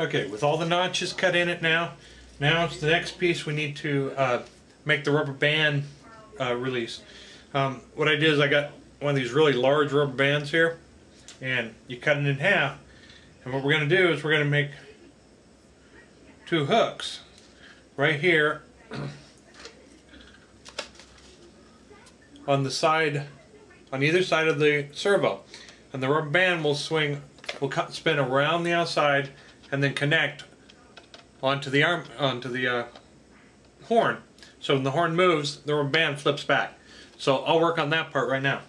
Okay, with all the notches cut in it now it's the next piece we need to make the rubber band release. What I did is I got one of these really large rubber bands here, and you cut it in half, and what we're going to do is we're going to make two hooks right here on the side, on either side of the servo, and the rubber band will spin around the outside and then connect onto the horn. So when the horn moves, the rubber band flips back. So I'll work on that part right now.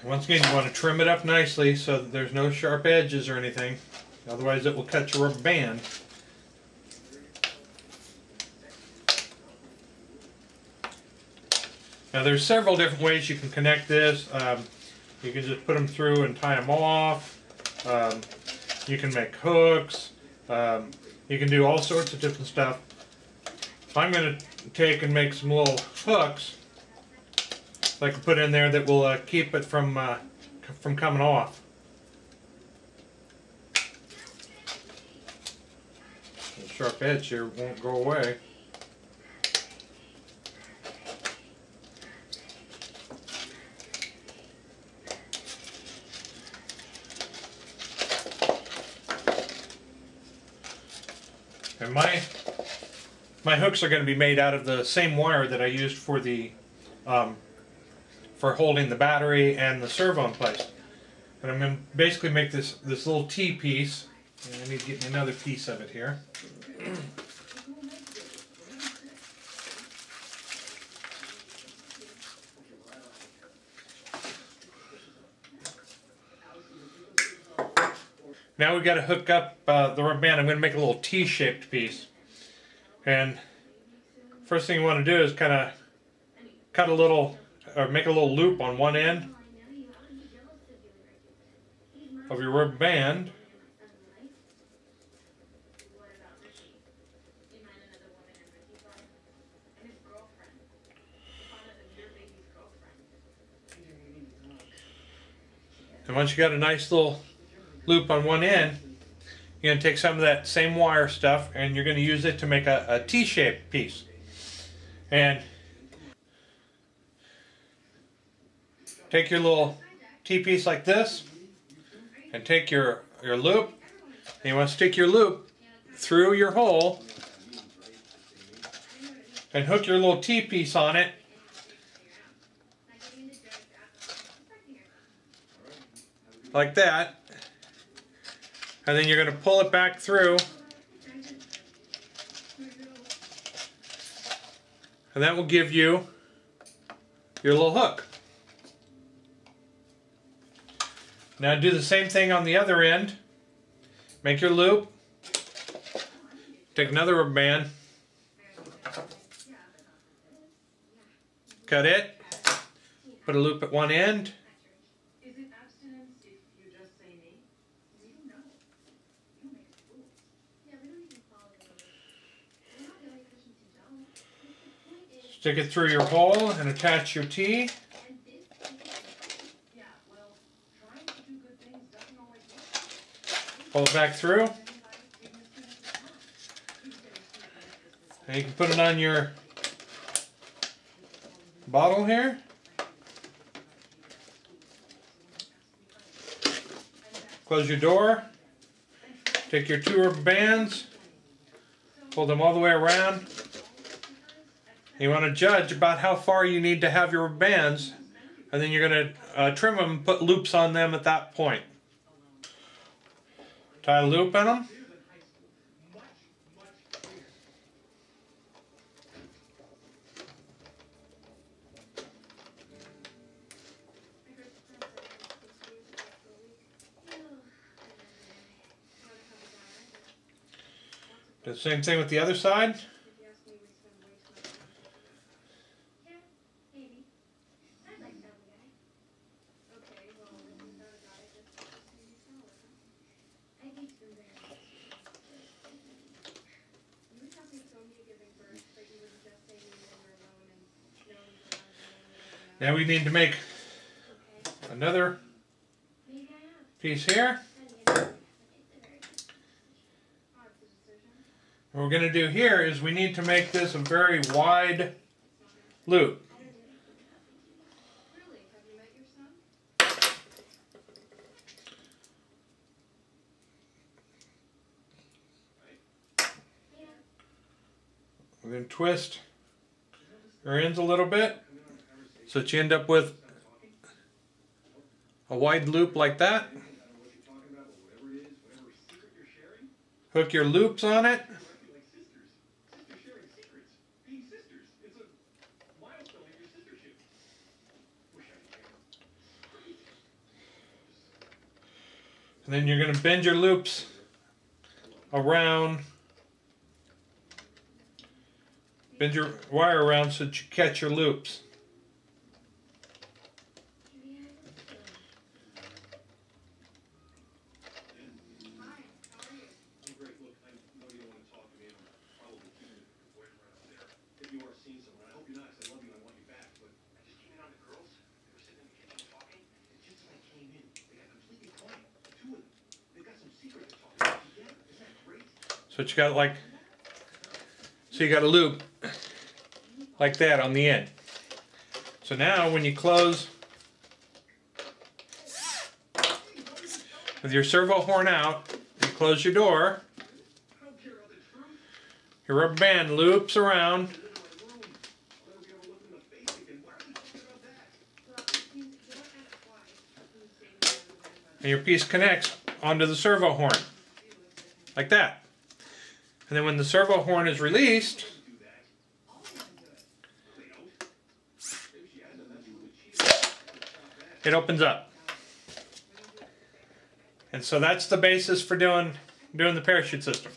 Once again, you want to trim it up nicely so that there's no sharp edges or anything, otherwise it will cut your rubber band. Now there's several different ways you can connect this. You can just put them through and tie them off. You can make hooks. You can do all sorts of different stuff. I'm going to take and make some little hooks I can put in there that will keep it from coming off. The sharp edge here won't go away. And my hooks are going to be made out of the same wire that I used for the for holding the battery and the servo in place. And I'm going to basically make this little T piece. And I need to get me another piece of it here. Now we've got to hook up the rubber band. I'm going to make a little T-shaped piece. And first thing you want to do is kind of cut a little, or make a little loop on one end of your rubber band. And once you got a nice little loop on one end, you're going to take some of that same wire stuff and you're going to use it to make a T-shaped piece. And take your little T-piece like this and take your loop, and you want to stick your loop through your hole and hook your little T-piece on it. Like that. And then you're going to pull it back through. And that will give you your little hook. Now do the same thing on the other end. Make your loop. Take another rubber band. Cut it. Put a loop at one end. Stick it through your hole and attach your T. Pull it back through. And you can put it on your bottle here. Close your door. Take your two rubber bands. Pull them all the way around. You want to judge about how far you need to have your bands, and then you're going to trim them and put loops on them at that point. Tie a loop in them. Do the same thing with the other side. Now we need to make another piece here. What we're going to do here is we need to make this a very wide loop. We're going to twist our ends a little bit so that you end up with a wide loop like that. Hook your loops on it. And then you're going to bend your loops around. Bend your wire around so that you catch your loops. So you got you got a loop like that on the end. So now when you close with your servo horn out, you close your door, your rubber band loops around, and your piece connects onto the servo horn like that. And then when the servo horn is released, it opens up. And so that's the basis for doing the parachute system.